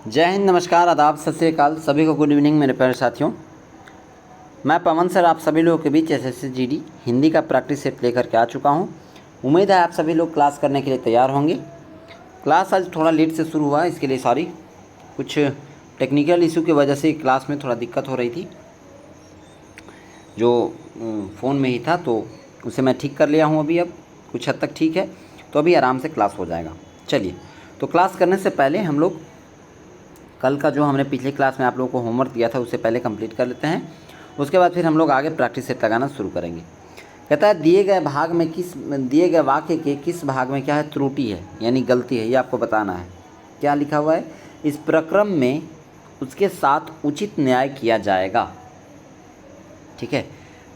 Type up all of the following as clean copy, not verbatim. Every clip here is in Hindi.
जय हिंद, नमस्कार, आदाब, सत श्री अकाल। सभी को गुड इवनिंग मेरे प्यारे साथियों। मैं पवन सर आप सभी लोगों के बीच एसएससी जीडी हिंदी का प्रैक्टिस सेट लेकर के आ चुका हूं। उम्मीद है आप सभी लोग क्लास करने के लिए तैयार होंगे। क्लास आज थोड़ा लेट से शुरू हुआ, इसके लिए सॉरी। कुछ टेक्निकल इशू की वजह से क्लास में थोड़ा दिक्कत हो रही थी, जो फ़ोन में ही था, तो उसे मैं ठीक कर लिया हूँ। अभी अब कुछ हद तक ठीक है, तो अभी आराम से क्लास हो जाएगा। चलिए, तो क्लास करने से पहले हम लोग कल का जो हमने पिछले क्लास में आप लोगों को होमवर्क दिया था उसे पहले कंप्लीट कर लेते हैं। उसके बाद फिर हम लोग आगे प्रैक्टिस सेट लगाना शुरू करेंगे। कहता है दिए गए वाक्य के किस भाग में क्या है, त्रुटि है यानी गलती है, ये आपको बताना है। क्या लिखा हुआ है, इस प्रक्रम में उसके साथ उचित न्याय किया जाएगा। ठीक है,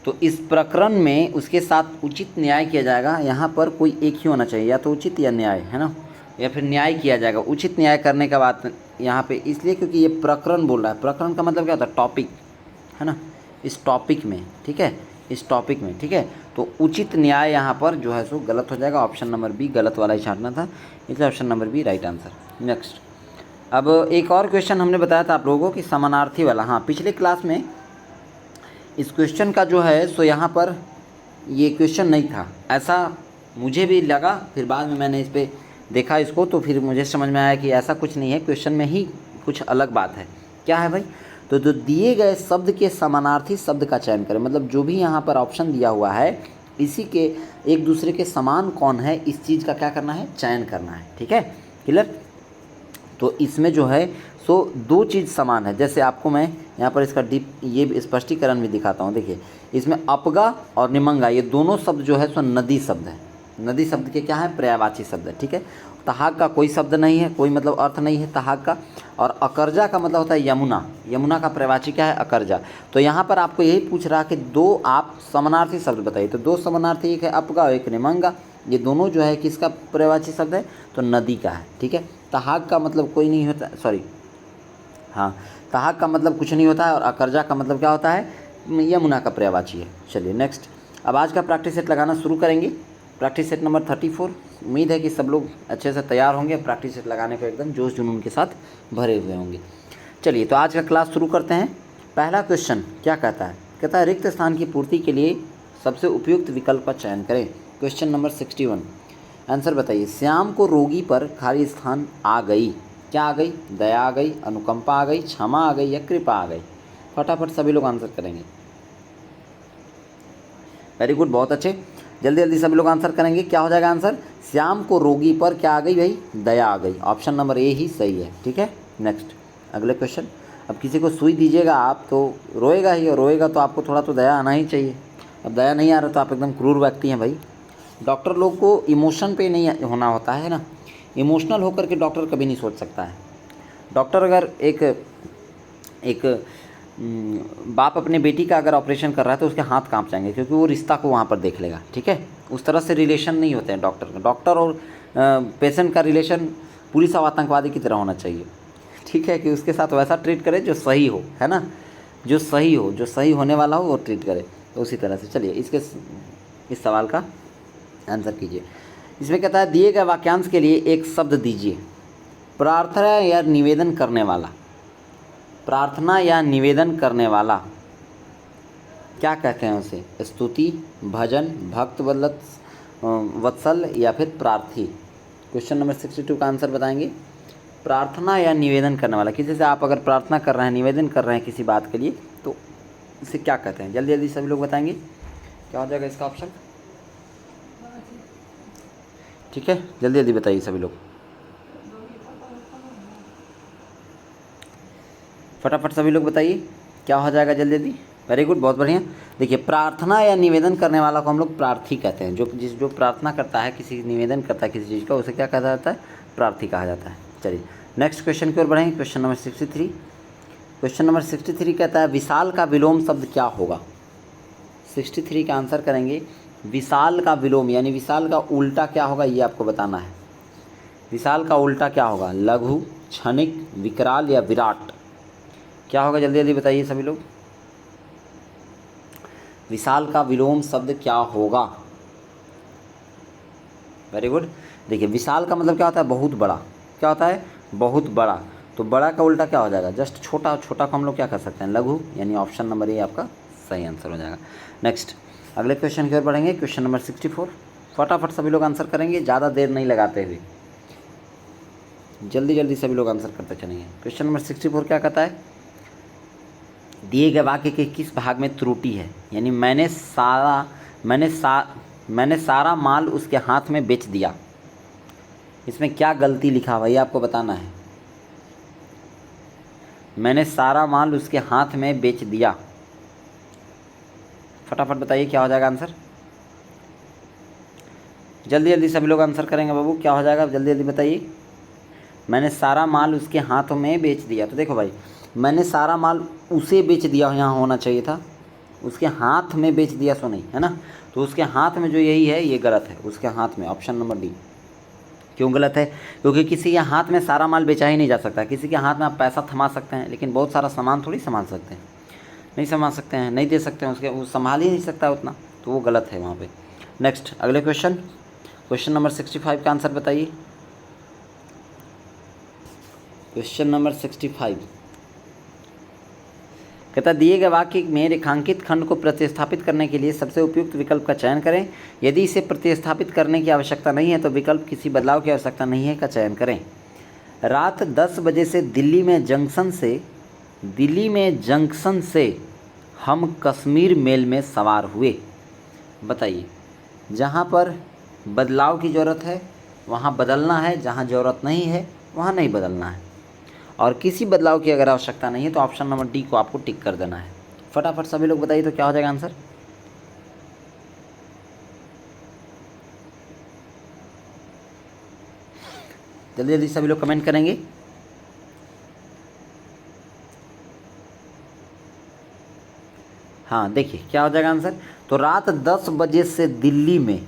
तो इस प्रकरण में उसके साथ उचित न्याय किया जाएगा। यहाँ पर कोई एक ही होना चाहिए, या तो उचित या न्याय, है ना, या फिर न्याय किया जाएगा। उचित न्याय करने का बात यहाँ पे इसलिए क्योंकि ये प्रकरण बोल रहा है। प्रकरण का मतलब क्या होता है, टॉपिक, है ना, इस टॉपिक में। ठीक है, इस टॉपिक में। ठीक है, तो उचित न्याय यहाँ पर जो है सो गलत हो जाएगा। ऑप्शन नंबर बी गलत वाला ही छांटना था, इसलिए option number B right answer. Next, अब एक और क्वेश्चन हमने बताया था आप लोगों को कि समानार्थी वाला। हाँ, पिछले क्लास में इस क्वेश्चन का जो है सो यहाँ पर ये क्वेश्चन नहीं था, ऐसा मुझे भी लगा। फिर बाद में मैंने इस पर देखा इसको, तो फिर मुझे समझ में आया कि ऐसा कुछ नहीं है, क्वेश्चन में ही कुछ अलग बात है। क्या है भाई, तो जो दिए गए शब्द के समानार्थी शब्द का चयन करें। मतलब जो भी यहाँ पर ऑप्शन दिया हुआ है, इसी के एक दूसरे के समान कौन है, इस चीज़ का क्या करना है, चयन करना है। ठीक है, क्लियर। तो इसमें जो है सो दो चीज़ समान है। जैसे आपको मैं यहाँ पर इसका डीप ये स्पष्टीकरण भी दिखाता हूँ। देखिए, इसमें अपगा और निमंगा ये दोनों शब्द जो है सो नदी शब्द है। नदी शब्द के क्या है, पर्यायवाची शब्द है। ठीक है, तहाग का कोई शब्द नहीं है, कोई मतलब अर्थ नहीं है तहाग का। और अकर्जा का मतलब होता है यमुना। यमुना का पर्यायवाची क्या है, अकर्जा। तो यहाँ पर आपको यही पूछ रहा कि दो आप समानार्थी शब्द बताइए। तो दो समानार्थी, एक है अपगा और एक निमंगा। ये दोनों जो है किसका पर्यायवाची शब्द है, तो नदी का है। ठीक है, तहाग का मतलब कोई नहीं होता, सॉरी, हाँ, तहाग का मतलब कुछ नहीं होता है, और अकर्जा का मतलब क्या होता है, यमुना का पर्यायवाची है। चलिए नेक्स्ट, अब आज का प्रैक्टिस सेट लगाना शुरू करेंगे। Practice set number 34। उम्मीद है कि सब लोग अच्छे से तैयार होंगे, प्रैक्टिस सेट लगाने को एकदम जोश जुनून के साथ भरे हुए होंगे। चलिए, तो आज का क्लास शुरू करते हैं। पहला क्वेश्चन क्या कहता है, कहता है रिक्त स्थान की पूर्ति के लिए सबसे उपयुक्त विकल्प का चयन करें। क्वेश्चन नंबर 61, आंसर बताइए। श्याम को रोगी पर खाली स्थान आ गई। क्या आ गई, दया आ गई, अनुकंपा आ गई, क्षमा आ गई, या कृपा आ गई। फटाफट सभी लोग आंसर करेंगे। वेरी गुड, बहुत अच्छे, जल्दी जल्दी सभी लोग आंसर करेंगे। क्या हो जाएगा आंसर, श्याम को रोगी पर क्या आ गई भाई, दया आ गई। ऑप्शन नंबर ए ही सही है। ठीक है, नेक्स्ट अगले क्वेश्चन। अब किसी को सुई दीजिएगा आप तो रोएगा ही, और रोएगा तो आपको थोड़ा तो दया आना ही चाहिए। अब दया नहीं आ रहा तो आप एकदम क्रूर व्यक्ति हैं भाई। डॉक्टर लोग को इमोशन पे नहीं होना होता है ना, इमोशनल होकर के डॉक्टर कभी नहीं सोच सकता है। डॉक्टर अगर एक बाप अपने बेटी का अगर ऑपरेशन कर रहा है तो उसके हाथ कांप जाएंगे, क्योंकि वो रिश्ता को वहाँ पर देख लेगा। ठीक है, उस तरह से रिलेशन नहीं होते हैं डॉक्टर का। डॉक्टर और पेशेंट का रिलेशन पुलिस और आतंकवादी की तरह होना चाहिए। ठीक है, कि उसके साथ वैसा ट्रीट करे जो सही हो, है ना, जो सही हो, जो सही होने वाला हो वो ट्रीट करे। तो उसी तरह से चलिए इस सवाल का आंसर कीजिए। इसमें कहता है दिए गए वाक्यांश के लिए एक शब्द दीजिए। प्रार्थना या निवेदन करने वाला। प्रार्थना या निवेदन करने वाला क्या कहते हैं उसे, स्तुति, भजन, भक्त वत्सल, या फिर प्रार्थी। क्वेश्चन नंबर 62 का आंसर बताएंगे। प्रार्थना या निवेदन करने वाला, किसी से आप अगर प्रार्थना कर रहे हैं, निवेदन कर रहे हैं किसी बात के लिए, तो इसे क्या कहते हैं, जल्दी जल्दी सभी लोग बताएंगे। क्या हो जाएगा इसका ऑप्शन। ठीक है, जल्दी जल्दी बताइए सभी लोग, फटाफट सभी लोग बताइए क्या हो जाएगा, जल्दी जल्दी। वेरी गुड, बहुत बढ़िया। देखिए, प्रार्थना या निवेदन करने वाला को हम लोग प्रार्थी कहते हैं। जो प्रार्थना करता है, किसी निवेदन करता है किसी चीज़ का, उसे क्या कहा जाता है, प्रार्थी कहा जाता है। चलिए नेक्स्ट क्वेश्चन की ओर बढ़ेंगे। Question number 63। क्वेश्चन नंबर 63 कहता है विशाल का विलोम शब्द क्या होगा। 63 का आंसर करेंगे। विशाल का विलोम यानी विशाल का उल्टा क्या होगा, ये आपको बताना है। विशाल का उल्टा क्या होगा, लघु, क्षणिक, विकराल, या विराट। क्या होगा, जल्दी जल्दी बताइए सभी लोग। विशाल का विलोम शब्द क्या होगा। Very good. देखिए, विशाल का मतलब क्या होता है, बहुत बड़ा। क्या होता है, बहुत बड़ा। तो बड़ा का उल्टा क्या हो जाएगा, जस्ट छोटा। छोटा को हम लोग क्या कर सकते हैं, लघु, यानी ऑप्शन नंबर ए आपका सही आंसर हो जाएगा। नेक्स्ट अगले क्वेश्चन की ओर बढ़ेंगे, क्वेश्चन नंबर 64। फटाफट सभी लोग आंसर करेंगे, ज़्यादा देर नहीं लगाते हुए, जल्दी जल्दी सभी लोग आंसर करते चलेंगे। क्वेश्चन नंबर 64 क्या कहता है, दिए गए वाक्य के किस भाग में त्रुटि है, यानी मैंने सारा माल उसके हाथ में बेच दिया, इसमें क्या गलती लिखा हुआ ये आपको बताना है। मैंने सारा माल उसके हाथ में बेच दिया, फटाफट बताइए क्या हो जाएगा आंसर। जल्दी जल्दी सभी लोग आंसर करेंगे बाबू, क्या हो जाएगा जल्दी जल्दी बताइए। मैंने सारा माल उसके हाथों में बेच दिया, तो देखो भाई मैंने सारा माल उसे बेच दिया, यहाँ होना चाहिए था उसके हाथ में बेच दिया, सो नहीं है ना। तो उसके हाथ में जो यही है ये गलत है, उसके हाथ में ऑप्शन नंबर डी। क्यों गलत है, क्योंकि किसी के हाथ में सारा माल बेचा ही नहीं जा सकता। किसी के हाथ में आप पैसा थमा सकते हैं, लेकिन बहुत सारा सामान थोड़ी संभाल सकते हैं, नहीं संभाल सकते हैं, नहीं दे सकते हैं उसके, वो संभाल ही नहीं सकता उतना, तो वो गलत है वहाँ पे। नेक्स्ट अगले क्वेश्चन, क्वेश्चन नंबर 65 का आंसर बताइए। क्वेश्चन नंबर 65 कहता दिए गए वाक्य में रेखांकित खंड को प्रतिस्थापित करने के लिए सबसे उपयुक्त विकल्प का चयन करें। यदि इसे प्रतिस्थापित करने की आवश्यकता नहीं है तो विकल्प किसी बदलाव की आवश्यकता नहीं है का चयन करें। रात 10 बजे से दिल्ली में जंक्शन से हम कश्मीर मेल में सवार हुए। बताइए, जहाँ पर बदलाव की ज़रूरत है वहाँ बदलना है, जहाँ ज़रूरत नहीं है वहाँ नहीं बदलना है, और किसी बदलाव की अगर आवश्यकता नहीं है तो ऑप्शन नंबर डी को आपको टिक कर देना है। फटाफट सभी लोग बताइए तो क्या हो जाएगा आंसर। जल्दी जल्दी सभी लोग कमेंट करेंगे। हाँ देखिए क्या हो जाएगा आंसर। तो रात 10 बजे से दिल्ली में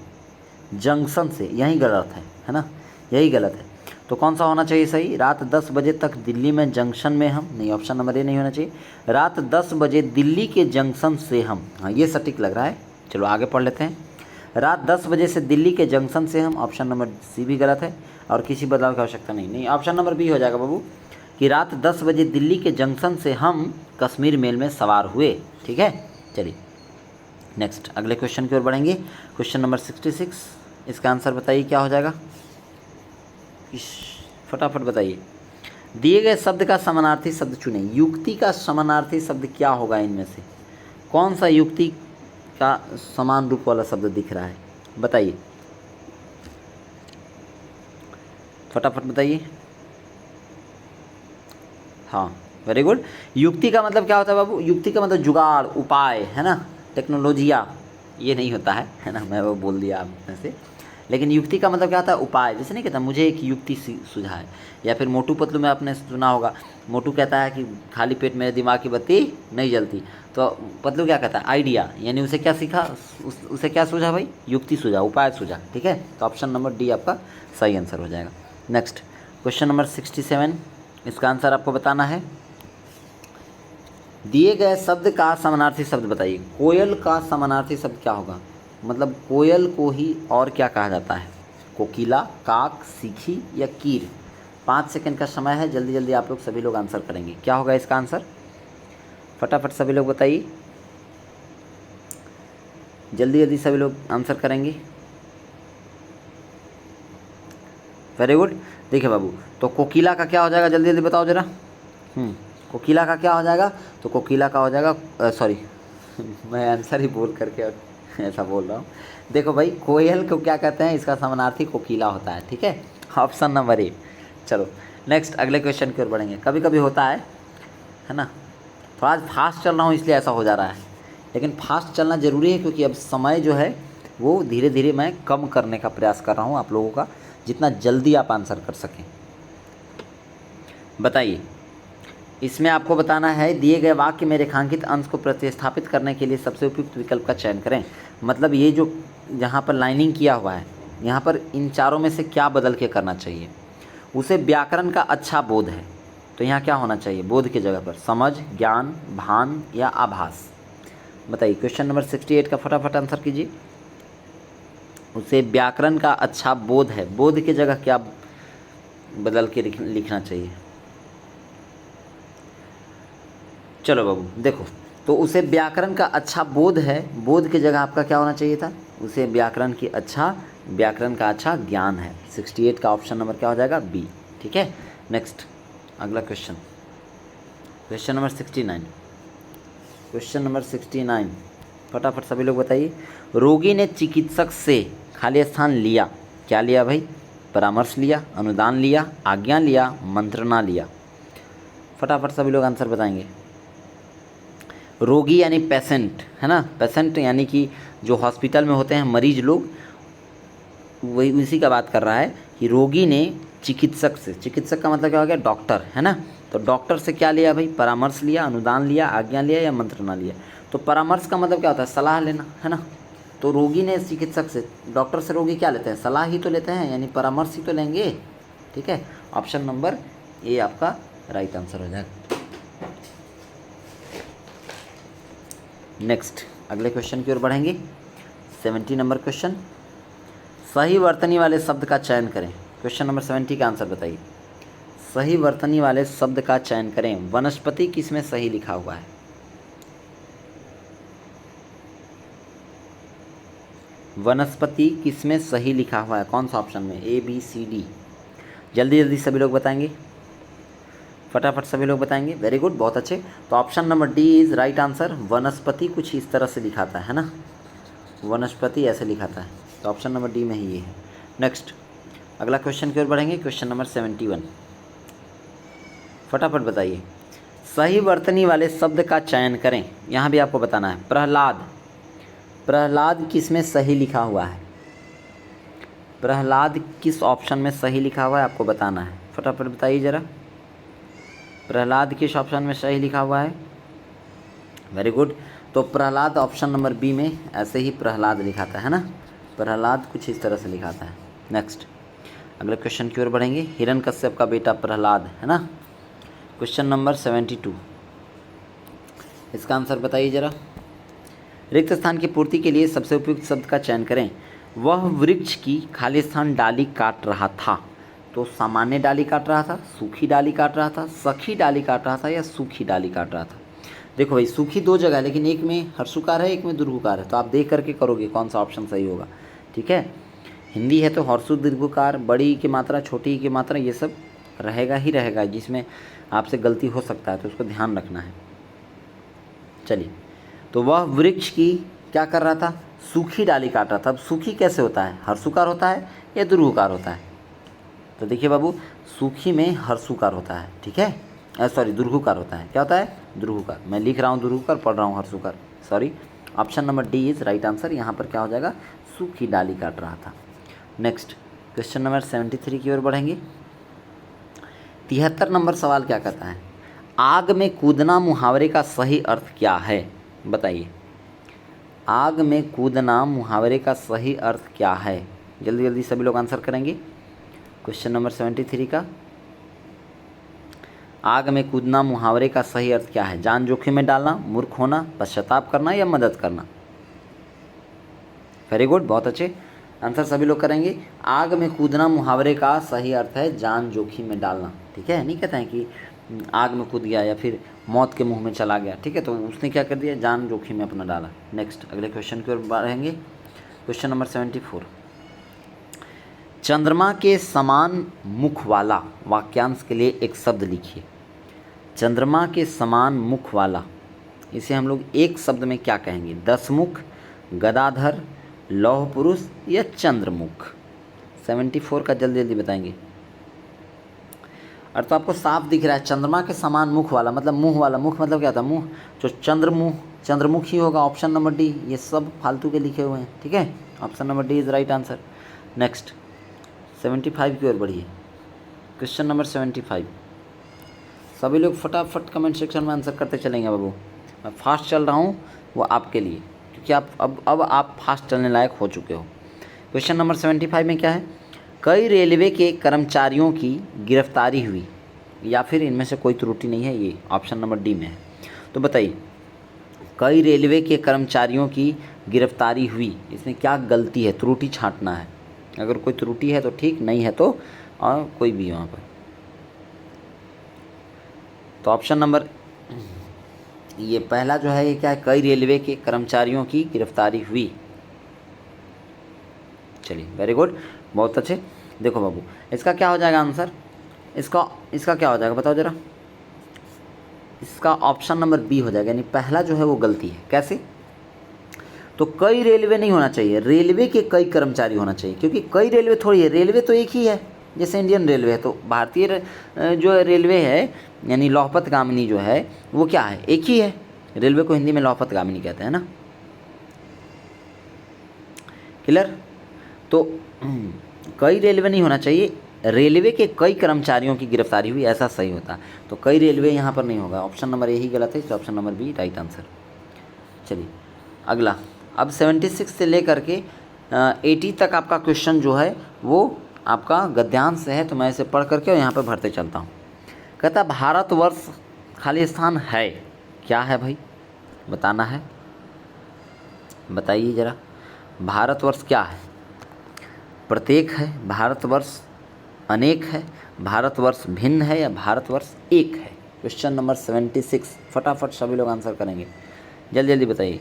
जंक्शन से, यही गलत है ना, यही गलत है। तो कौन सा होना चाहिए सही, रात 10 बजे तक दिल्ली में जंक्शन में हम, नहीं ऑप्शन नंबर ए नहीं होना चाहिए। रात 10 बजे दिल्ली के जंक्शन से हम, हाँ ये सटीक लग रहा है। चलो आगे पढ़ लेते हैं। रात 10 बजे से दिल्ली के जंक्शन से हम, ऑप्शन नंबर सी भी गलत है, और किसी बदलाव की आवश्यकता नहीं, ऑप्शन नंबर बी हो जाएगा बाबू, कि रात 10 बजे दिल्ली के जंक्शन से हम कश्मीर मेल में सवार हुए। ठीक है, चलिए नेक्स्ट अगले क्वेश्चन की ओर बढ़ेंगे। क्वेश्चन नंबर 66, इसका आंसर बताइए क्या हो जाएगा। फटाफट बताइए। दिए गए शब्द का समानार्थी शब्द चुनें। युक्ति का समानार्थी शब्द क्या होगा, इनमें से कौन सा युक्ति का समान रूप वाला शब्द दिख रहा है, बताइए फटाफट बताइए। हाँ वेरी गुड। युक्ति का मतलब क्या होता है बाबू, युक्ति का मतलब जुगाड़, उपाय, है ना, टेक्नोलॉजिया, ये नहीं होता है ना, मैं वो बोल दिया आप में से। लेकिन युक्ति का मतलब क्या होता है, उपाय। जैसे नहीं कहता मुझे एक युक्ति सुझाए, या फिर मोटू पतलू में आपने सुना होगा, मोटू कहता है कि खाली पेट मेरे दिमाग की बत्ती नहीं जलती, तो पतलू क्या कहता है, आइडिया, यानी उसे क्या सीखा, उसे क्या सूझा भाई, युक्ति सूझा, उपाय सूझा। ठीक है, तो ऑप्शन नंबर डी आपका सही आंसर हो जाएगा। नेक्स्ट क्वेश्चन नंबर 67, इसका आंसर आपको बताना है। दिए गए शब्द का समानार्थी शब्द बताइए। कोयल का समानार्थी शब्द क्या होगा, मतलब कोयल को ही और क्या कहा जाता है, कोकिला, काक, सीखी या कीर। 5 सेकंड का समय है, जल्दी जल्दी आप लोग सभी लोग आंसर करेंगे, क्या होगा इसका आंसर, फटाफट सभी लोग बताइए, जल्दी जल्दी सभी लोग आंसर करेंगे। Very good. देखिए बाबू, तो कोकिला का क्या हो जाएगा, जल्दी जल्दी बताओ जरा। कोकिला का क्या हो जाएगा, तो कोकिला का हो जाएगा, सॉरी मैं आंसर ही बोल करके ऐसा बोल रहा हूँ। देखो भाई, कोयल को क्या कहते हैं, इसका समानार्थी कोकिला होता है। ठीक है, ऑप्शन नंबर ए। चलो नेक्स्ट अगले क्वेश्चन की ओर बढ़ेंगे। कभी कभी होता है ना, तो आज फास्ट चल रहा हूँ इसलिए ऐसा हो जा रहा है, लेकिन फास्ट चलना ज़रूरी है, क्योंकि अब समय जो है वो धीरे धीरे मैं कम करने का प्रयास कर रहा हूँ आप लोगों का, जितना जल्दी आप आंसर कर सकें। बताइए, इसमें आपको बताना है दिए गए वाक्य में रेखांकित अंश को प्रतिस्थापित करने के लिए सबसे उपयुक्त विकल्प का चयन करें। मतलब ये जो यहाँ पर लाइनिंग किया हुआ है, यहाँ पर इन चारों में से क्या बदल के करना चाहिए। उसे व्याकरण का अच्छा बोध है, तो यहाँ क्या होना चाहिए, बोध की जगह पर समझ, ज्ञान, भान या आभास। बताइए क्वेश्चन नंबर 68 का फटाफट आंसर कीजिए। उसे व्याकरण का अच्छा बोध है, बोध की जगह क्या बदल के लिखना चाहिए। चलो बाबू देखो, तो उसे व्याकरण का अच्छा बोध है, बोध की जगह आपका क्या होना चाहिए था, उसे व्याकरण का अच्छा ज्ञान है। 68 का ऑप्शन नंबर क्या हो जाएगा, बी। ठीक है, नेक्स्ट अगला question, question number 69। Question number 69 फटाफट सभी लोग बताइए। रोगी ने चिकित्सक से खाली स्थान लिया, क्या लिया भाई, परामर्श लिया, अनुदान लिया, आज्ञा लिया, मंत्रणा लिया। फटाफट सभी लोग आंसर बताएंगे। रोगी यानी पेशेंट है ना, पेशेंट यानी कि जो हॉस्पिटल में होते हैं मरीज लोग, वही उसी का बात कर रहा है कि रोगी ने चिकित्सक से, चिकित्सक का मतलब क्या हो गया, डॉक्टर है ना, तो डॉक्टर से क्या लिया भाई, परामर्श लिया, अनुदान लिया, आज्ञा लिया या मंत्रणा लिया। तो परामर्श का मतलब क्या होता है, सलाह लेना है ना, तो रोगी ने चिकित्सक से, डॉक्टर से रोगी क्या लेते हैं, सलाह ही तो लेते हैं, यानी परामर्श ही तो लेंगे। ठीक है, ऑप्शन नंबर ए आपका राइट आंसर हो जाएगा। नेक्स्ट अगले क्वेश्चन की ओर बढ़ेंगे। 70 नंबर क्वेश्चन, सही वर्तनी वाले शब्द का चयन करें। क्वेश्चन नंबर 70 का आंसर बताइए। सही वर्तनी वाले शब्द का चयन करें। वनस्पति किसमें सही लिखा हुआ है, वनस्पति किसमें सही लिखा हुआ है, कौन सा ऑप्शन में, ए बी सी डी। जल्दी जल्दी सभी लोग बताएंगे, फटाफट सभी लोग बताएंगे। वेरी गुड, बहुत अच्छे। तो option number D is right answer. वनस्पति कुछ इस तरह से लिखाता है ना, वनस्पति ऐसे लिखाता है, तो ऑप्शन नंबर डी में ही ये है। नेक्स्ट अगला क्वेश्चन की ओर बढ़ेंगे। क्वेश्चन नंबर 71 फटाफट बताइए। सही वर्तनी वाले शब्द का चयन करें। यहाँ भी आपको बताना है। प्रहलाद, प्रहलाद किस में सही लिखा हुआ है, प्रहलाद किस ऑप्शन में सही लिखा हुआ है आपको बताना है, फटाफट बताइए ज़रा। प्रहलाद किस ऑप्शन में सही लिखा हुआ है, वेरी गुड। तो प्रहलाद ऑप्शन नंबर बी में ऐसे ही प्रहलाद लिखाता है ना, प्रहलाद कुछ इस तरह से लिखाता है। नेक्स्ट अगले क्वेश्चन की ओर बढ़ेंगे। हिरण्यकश्यप का बेटा प्रहलाद है ना। क्वेश्चन नंबर 72, इसका आंसर बताइए ज़रा। रिक्त स्थान की पूर्ति के लिए सबसे उपयुक्त शब्द का चयन करें। वह वृक्ष की खाली स्थान डाली काट रहा था, तो सामान्य डाली काट रहा था, सूखी डाली काट रहा था, सखी डाली काट रहा था या सूखी डाली काट रहा था। देखो भाई, सूखी दो जगह है, लेकिन एक में हर्षुकार है, एक में दीर्घुकार है, तो आप देख करके करोगे कौन सा ऑप्शन सही होगा। ठीक है, हिंदी है तो हर्षु दीर्घुकार, बड़ी की मात्रा, छोटी की मात्रा, ये सब रहेगा ही रहेगा, जिसमें आपसे गलती हो सकता है, तो उसको ध्यान रखना है। चलिए, तो वह वृक्ष की क्या कर रहा था, सूखी डाली काट रहा था। अब सूखी कैसे होता है, हर्षुकार होता है या दीर्घुकार होता है, तो देखिए बाबू, सूखी में हर्षुकार होता है। ठीक है, सॉरी दीर्घुकार होता है। क्या होता है, दीर्घुकार। मैं लिख रहा हूँ दीर्घुकार, पढ़ रहा हूँ हर्षुकार, sorry. Option number D is right answer. यहाँ पर क्या हो जाएगा, सूखी डाली काट रहा था। नेक्स्ट क्वेश्चन नंबर 73 की ओर बढ़ेंगे। 73 नंबर सवाल क्या कहता है, आग में कूदना मुहावरे का सही अर्थ क्या है, बताइए। आग में कूदना मुहावरे का सही अर्थ क्या है, जल्दी जल्दी सभी लोग आंसर करेंगे। क्वेश्चन नंबर 73 का, आग में कूदना मुहावरे का सही अर्थ क्या है। जान जोखिम में डालना, मूर्ख होना, पश्चाताप करना या मदद करना। वेरी गुड, बहुत अच्छे आंसर सभी लोग करेंगे। आग में कूदना मुहावरे का सही अर्थ है जान जोखिम में डालना। ठीक है, नहीं कहते हैं कि आग में कूद गया या फिर मौत के मुंह में चला गया। ठीक है, तो उसने क्या कर दिया, जान जोखिम में अपना डाला। नेक्स्ट अगले क्वेश्चन की ओर बढ़ेंगे। क्वेश्चन नंबर 74, चंद्रमा के समान मुख वाला वाक्यांश के लिए एक शब्द लिखिए। चंद्रमा के समान मुख वाला, इसे हम लोग एक शब्द में क्या कहेंगे, दशमुख, गदाधर, लौह पुरुष या चंद्रमुख। 74 का जल्दी जल्दी बताएंगे। और तो आपको साफ दिख रहा है, चंद्रमा के समान मुख वाला मतलब मुंह वाला, मुख मतलब क्या होता है, मुंह, जो चंद्रमुख ही होगा। ऑप्शन नंबर डी, ये सब फालतू के लिखे हुए हैं। ठीक है, option number D is right answer. Next 75 की ओर बढ़िए। क्वेश्चन नंबर 75, सभी लोग फटाफट कमेंट सेक्शन में आंसर करते चलेंगे बाबू। मैं फास्ट चल रहा हूँ, वो आपके लिए, क्योंकि आप अब आप फास्ट चलने लायक हो चुके हो। क्वेश्चन नंबर 75 में क्या है, कई रेलवे के कर्मचारियों की गिरफ्तारी हुई या फिर इनमें से कोई त्रुटि नहीं है, ये ऑप्शन नंबर डी में है। तो बताइए, कई रेलवे के कर्मचारियों की गिरफ्तारी हुई, इसमें क्या गलती है, त्रुटि छांटना है। अगर कोई त्रुटि है तो ठीक, नहीं है तो और कोई भी वहाँ पर। तो ऑप्शन नंबर ये पहला जो है ये क्या है, कई रेलवे के कर्मचारियों की गिरफ्तारी हुई। चलिए वेरी गुड, बहुत अच्छे। देखो बाबू, इसका क्या हो जाएगा आंसर, इसका क्या हो जाएगा बताओ ज़रा। इसका ऑप्शन नंबर बी हो जाएगा, यानी पहला जो है वो गलती है। कैसे? तो कई रेलवे नहीं होना चाहिए, रेलवे के कई कर्मचारी होना चाहिए, क्योंकि कई रेलवे थोड़ी है, रेलवे तो एक ही है। जैसे इंडियन रेलवे है, तो भारतीय जो रेलवे है यानी लौहपत गामिनी जो है वो क्या है, एक ही है। रेलवे को हिंदी में लौहपत गामिनी कहते हैं ना। क्लियर? तो कई रेलवे नहीं होना चाहिए, रेलवे के कई कर्मचारियों की गिरफ्तारी हुई, ऐसा सही होता। तो कई रेलवे यहाँ पर नहीं होगा, ऑप्शन नंबर यही गलत है, तो option number B right answer. चलिए अगला, अब 76 से लेकर के 80 तक आपका क्वेश्चन जो है वो आपका गद्यांश से है, तो मैं इसे पढ़ करके और यहाँ पर भरते चलता हूँ। कहता भारतवर्ष खालिस्तान है, क्या है भाई बताना है, बताइए ज़रा। भारतवर्ष क्या है? प्रत्येक है, भारतवर्ष अनेक है, भारतवर्ष भिन्न है, या भारतवर्ष एक है? क्वेश्चन नंबर 76, फटाफट सभी लोग आंसर करेंगे, जल्दी जल्दी बताइए।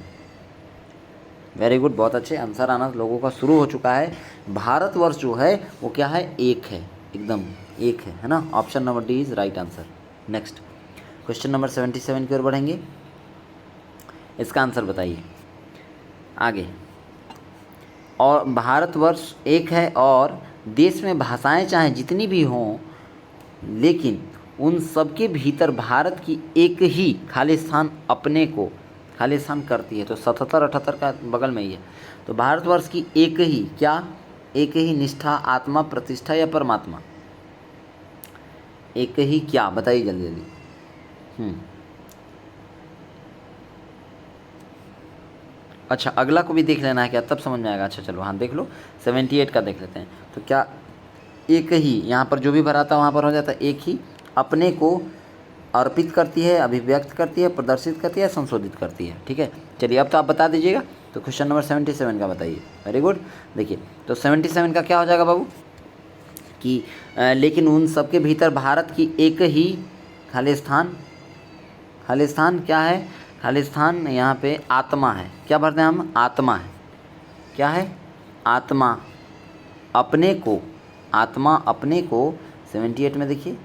वेरी गुड, बहुत अच्छे, आंसर आना लोगों का शुरू हो चुका है। भारतवर्ष जो है वो क्या है, एक है, एकदम एक है ना। Option number D is right answer. Next question number 77 की ओर बढ़ेंगे, इसका आंसर बताइए आगे। और भारतवर्ष एक है और देश में भाषाएं चाहे जितनी भी हों, लेकिन उन सबके भीतर भारत की एक ही खालिस्तान अपने को खालिस्तान करती है। तो 77-78 का बगल में ही है। तो भारतवर्ष की एक ही क्या, एक ही निष्ठा, आत्मा, प्रतिष्ठा या परमात्मा? एक ही क्या, बताइए जल्दी जल्दी। अच्छा अगला को भी देख लेना है क्या, तब समझ में आएगा। अच्छा चलो हाँ देख लो, 78 का देख लेते हैं। तो क्या एक ही, यहाँ पर जो भी भरा था वहाँ पर हो जाता है, एक ही अपने को अर्पित करती है, अभिव्यक्त करती है, प्रदर्शित करती है, संशोधित करती है। ठीक है, चलिए अब तो आप बता दीजिएगा। तो क्वेश्चन नंबर 77 का बताइए। वेरी गुड, देखिए तो 77 का क्या हो जाएगा बाबू कि लेकिन उन सबके भीतर भारत की एक ही खालिस्तान, खालिस्तान क्या है, खालिस्तान यहाँ पे आत्मा है। क्या भरते हैं हम, आत्मा है, क्या है, आत्मा अपने को, आत्मा अपने को 78 में देखिए,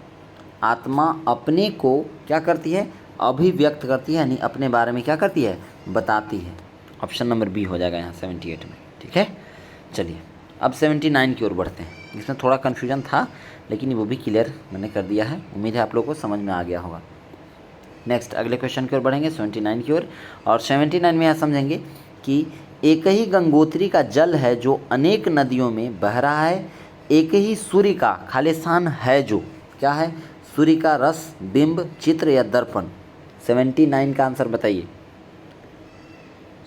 आत्मा अपने को क्या करती है, अभिव्यक्त करती है, यानी अपने बारे में क्या करती है, बताती है। ऑप्शन नंबर बी हो जाएगा यहाँ 78 में। ठीक है, चलिए अब 79 की ओर बढ़ते हैं। इसमें थोड़ा कन्फ्यूजन था, लेकिन वो भी क्लियर मैंने कर दिया है, उम्मीद है आप लोगों को समझ में आ गया होगा। नेक्स्ट अगले क्वेश्चन की ओर बढ़ेंगे 79 की ओर, और 79 में यह समझेंगे कि एक ही गंगोत्री का जल है जो अनेक नदियों में बह रहा है, एक ही सूर्य का खालिस्तान है जो क्या है, सूर्य का रस, बिंब, चित्र या दर्पण? 79 का आंसर बताइए।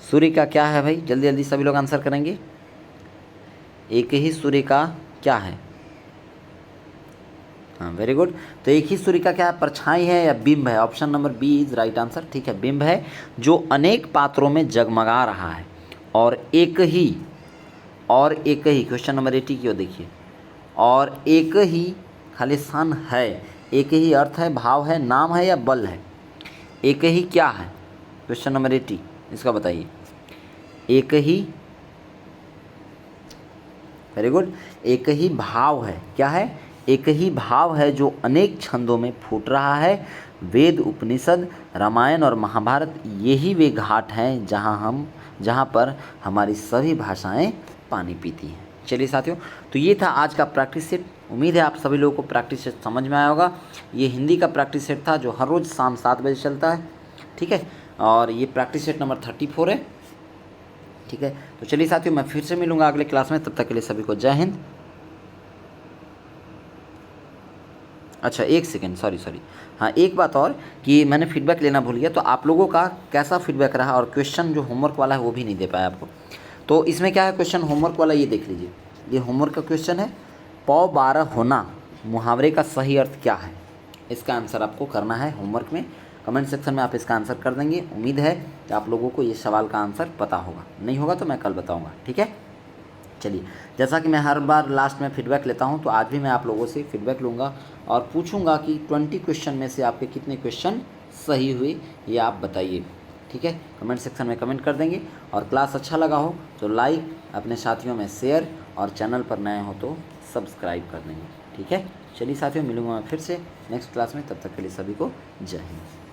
सूर्य का क्या है भाई, जल्दी जल्दी सभी लोग आंसर करेंगे। एक ही सूर्य का क्या है, हाँ वेरी गुड। तो एक ही सूर्य का क्या है, परछाई है या बिंब है? Option number B is right answer. ठीक है, बिंब है जो अनेक पात्रों में जगमगा रहा है, और एक ही क्वेश्चन नंबर 80 की ओर देखिए, और एक ही खालिस्तान है, एक ही अर्थ है, भाव है, नाम है या बल है? एक ही क्या है, क्वेश्चन नंबर 80 इसका बताइए। एक ही, वेरी गुड, एक ही भाव है, क्या है, एक ही भाव है जो अनेक छंदों में फूट रहा है। वेद, उपनिषद, रामायण और महाभारत यही वे घाट हैं जहाँ पर हमारी सभी भाषाएं पानी पीती हैं। चलिए साथियों, तो ये था आज का प्रैक्टिस सेट। उम्मीद है आप सभी लोगों को प्रैक्टिस सेट समझ में आया होगा। ये हिंदी का प्रैक्टिस सेट था जो हर रोज़ शाम 7 बजे चलता है। ठीक है, और ये प्रैक्टिस सेट नंबर 34 है। ठीक है, तो चलिए साथियों, मैं फिर से मिलूंगा अगले क्लास में, तब तक के लिए सभी को जय हिंद। अच्छा एक सेकेंड, सॉरी, हाँ एक बात और कि मैंने फीडबैक लेना भूल गया। तो आप लोगों का कैसा फीडबैक रहा, और क्वेश्चन जो होमवर्क वाला है वो भी नहीं दे पाया आपको। तो इसमें क्या है, क्वेश्चन होमवर्क वाला ये देख लीजिए, ये होमवर्क का क्वेश्चन है। पौ 12 होना मुहावरे का सही अर्थ क्या है? इसका आंसर आपको करना है होमवर्क में। कमेंट सेक्शन में आप इसका आंसर कर देंगे। उम्मीद है कि आप लोगों को ये सवाल का आंसर पता होगा, नहीं होगा तो मैं कल बताऊँगा। ठीक है, चलिए, जैसा कि मैं हर बार लास्ट में फीडबैक लेता हूं, तो आज भी मैं आप लोगों से फीडबैक लूँगा और पूछूंगा कि 20 क्वेश्चन में से आपके कितने क्वेश्चन सही हुई ये आप बताइए, ठीक है। कमेंट सेक्शन में कमेंट कर देंगे, और क्लास अच्छा लगा हो तो लाइक, अपने साथियों में शेयर, और चैनल पर नए हो तो सब्सक्राइब कर देंगे, ठीक है। चलिए साथियों, मिलूंगा मैं फिर से नेक्स्ट क्लास में, तब तक के लिए सभी को जय हिंद।